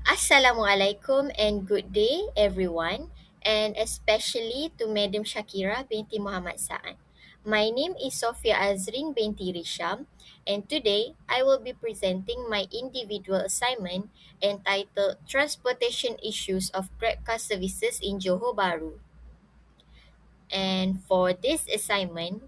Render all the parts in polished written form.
Assalamualaikum and good day everyone, and especially to Madam Shakira binti Muhammad Sa'an. My name is Sofia Azrin binti Risham, and today I will be presenting my individual assignment entitled Transportation Issues of Grabcar Services in Johor Bahru. And for this assignment,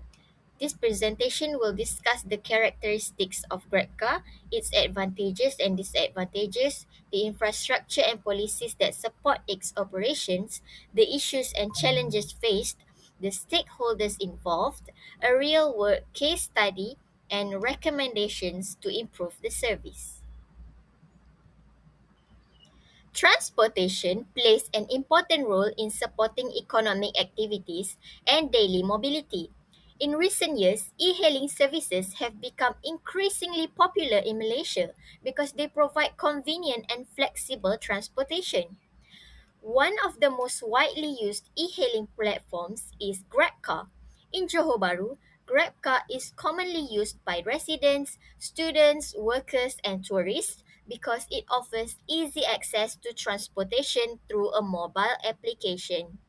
this presentation will discuss the characteristics of Grabcar, its advantages and disadvantages, the infrastructure and policies that support its operations, the issues and challenges faced, the stakeholders involved, a real-world case study, and recommendations to improve the service. Transportation plays an important role in supporting economic activities and daily mobility. In recent years, e-hailing services have become increasingly popular in Malaysia because they provide convenient and flexible transportation. One of the most widely used e-hailing platforms is Grabcar. In Johor Bahru, Grabcar is commonly used by residents, students, workers, and tourists because it offers easy access to transportation through a mobile application.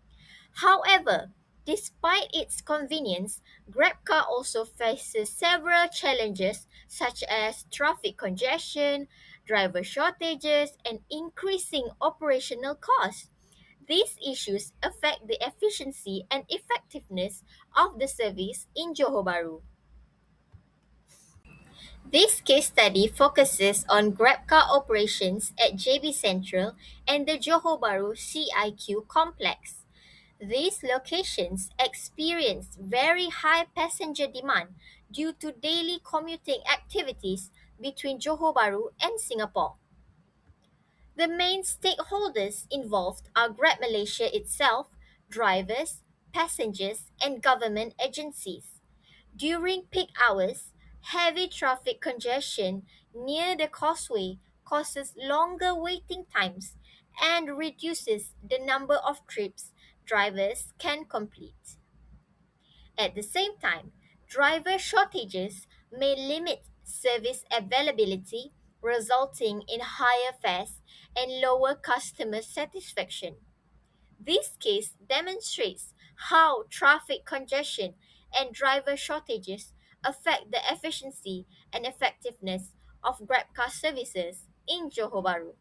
However, despite its convenience, Grabcar also faces several challenges such as traffic congestion, driver shortages, and increasing operational costs. These issues affect the efficiency and effectiveness of the service in Johor Bahru. This case study focuses on Grabcar operations at JB Central and the Johor Bahru CIQ complex. These locations experience very high passenger demand due to daily commuting activities between Johor Bahru and Singapore. The main stakeholders involved are Grab Malaysia itself, drivers, passengers, and government agencies. During peak hours, heavy traffic congestion near the causeway causes longer waiting times and reduces the number of trips drivers can complete. At the same time, driver shortages may limit service availability, resulting in higher fares and lower customer satisfaction. This case demonstrates how traffic congestion and driver shortages affect the efficiency and effectiveness of Grabcar services in Johor Bahru.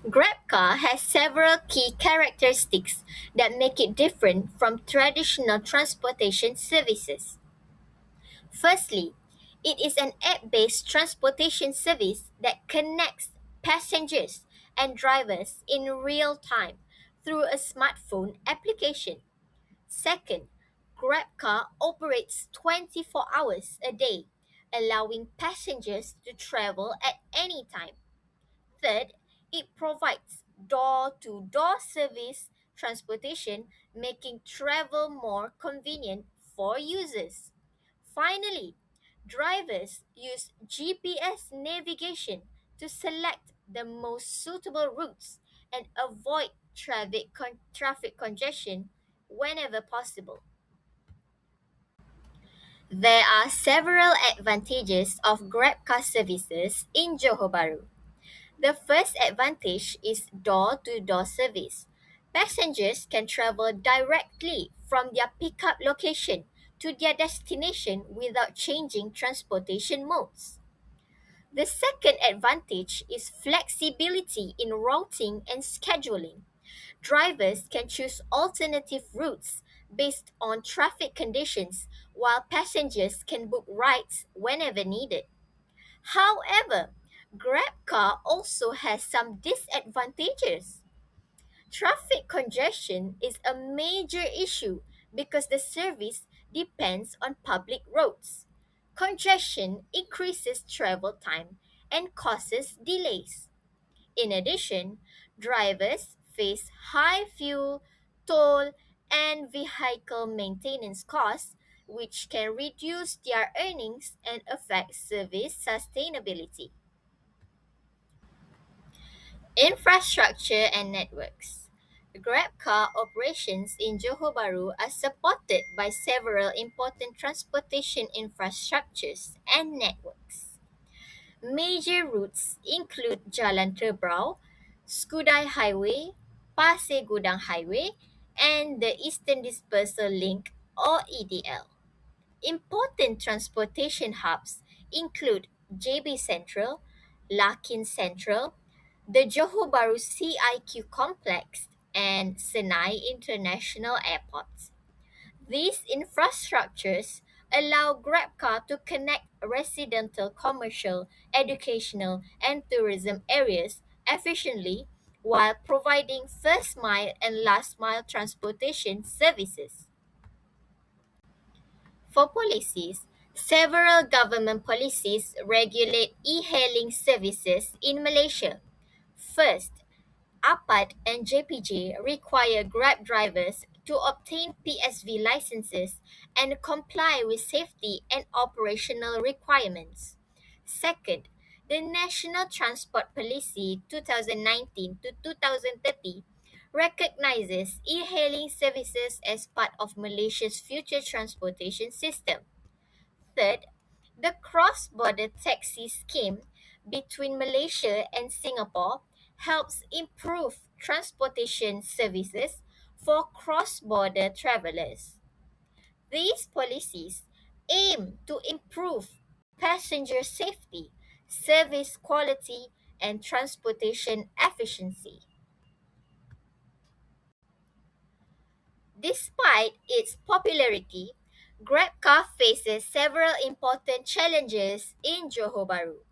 Grabcar has several key characteristics that make it different from traditional transportation services. Firstly, it is an app based transportation service that connects passengers and drivers in real time through a smartphone application. Second, Grabcar operates 24 hours a day, allowing passengers to travel at any time. Third, it provides door to door service transportation, making travel more convenient for users. Finally, drivers use GPS navigation to select the most suitable routes and avoid traffic congestion whenever possible. There are several advantages of GrabCar services in Johor Bahru. The first advantage is door to door service. Passengers can travel directly from their pickup location to their destination without changing transportation modes. The second advantage is flexibility in routing and scheduling. Drivers can choose alternative routes based on traffic conditions, while passengers can book rides whenever needed. However, Grabcar also has some disadvantages. Traffic congestion is a major issue because the service depends on public roads. Congestion increases travel time and causes delays. In addition, drivers face high fuel, toll, and vehicle maintenance costs, which can reduce their earnings and affect service sustainability. Infrastructure and networks. Grabcar operations in Johor Bahru are supported by several important transportation infrastructures and networks. Major routes include Jalan Tebrau, Skudai Highway, Pasir Gudang Highway, and the Eastern Dispersal Link or EDL. Important transportation hubs include JB Central, Lakin Central, the Johor Bahru CIQ Complex, and Senai International Airport. These infrastructures allow Grabcar to connect residential, commercial, educational, and tourism areas efficiently while providing first mile and last mile transportation services. For policies, several government policies regulate e hailing services in Malaysia. First, APAT and JPJ require Grab drivers to obtain PSV licenses and comply with safety and operational requirements. Second, the National Transport Policy 2019 to 2030 recognizes e-hailing services as part of Malaysia's future transportation system. Third, the cross border taxi scheme between Malaysia and Singapore helps improve transportation services for cross border travelers. These policies aim to improve passenger safety, service quality, and transportation efficiency. Despite its popularity, Grabcar faces several important challenges in Johor Bahru.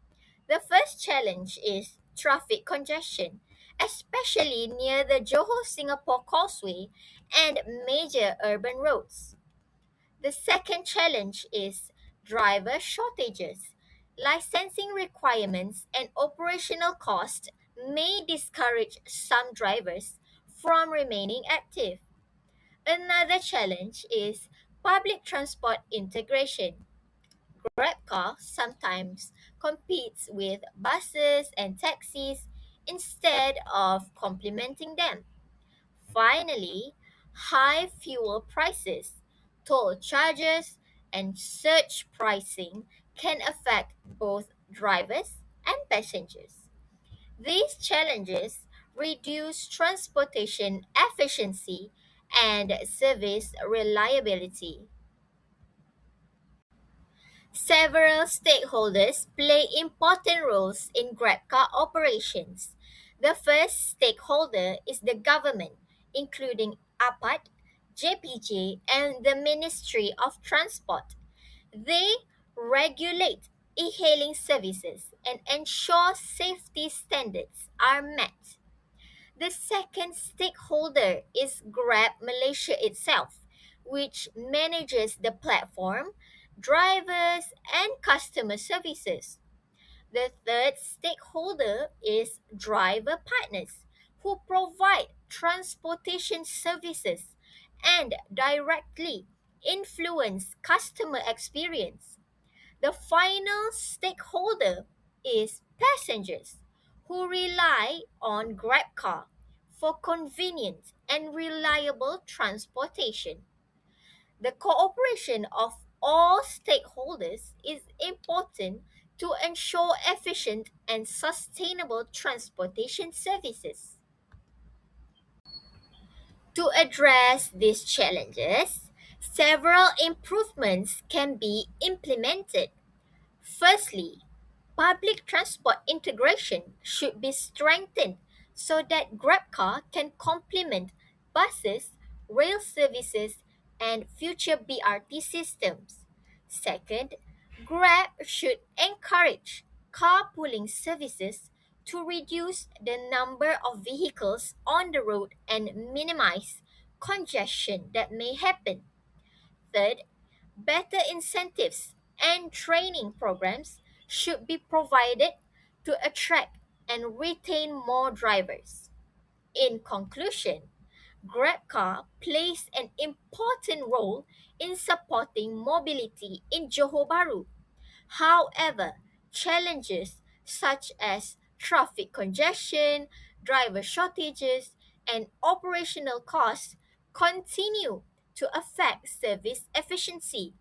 The first challenge is traffic congestion, especially near the Johor Singapore Causeway and major urban roads. The second challenge is driver shortages. Licensing requirements and operational costs may discourage some drivers from remaining active. Another challenge is public transport integration. Grabcar sometimes competes with buses and taxis instead of complementing them. Finally, high fuel prices, toll charges, and surge pricing can affect both drivers and passengers. These challenges reduce transportation efficiency and service reliability. Several stakeholders play important roles in Grabcar operations. The first stakeholder is the government, including APAT, JPJ, and the Ministry of Transport. They regulate e hailing services and ensure safety standards are met. The second stakeholder is Grab Malaysia itself, which manages the platform, drivers, and customer services. The third stakeholder is driver partners, who provide transportation services and directly influence customer experience. The final stakeholder is passengers who rely on Grabcar for convenient and reliable transportation. The cooperation of all stakeholders is important to ensure efficient and sustainable transportation services. To address these challenges, several improvements can be implemented. Firstly, public transport integration should be strengthened so that Grabcar can complement buses, rail services, and future BRT systems. Second, Grab should encourage carpooling services to reduce the number of vehicles on the road and minimize congestion that may happen. Third, better incentives and training programs should be provided to attract and retain more drivers. In conclusion, Grabcar plays an important role in supporting mobility in Johor Bahru. However, challenges such as traffic congestion, driver shortages, and operational costs continue to affect service efficiency.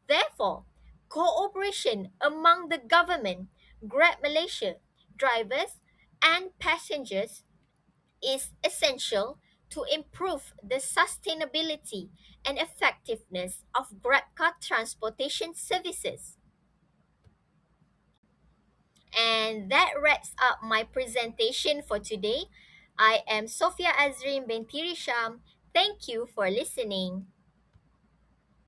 Therefore, cooperation among the government, Grab Malaysia, drivers and passengers is essential to improve the sustainability and effectiveness of Grabcar transportation services. And that wraps up my presentation for today. I am Sofia Azrin binti Risham. Thank you for listening.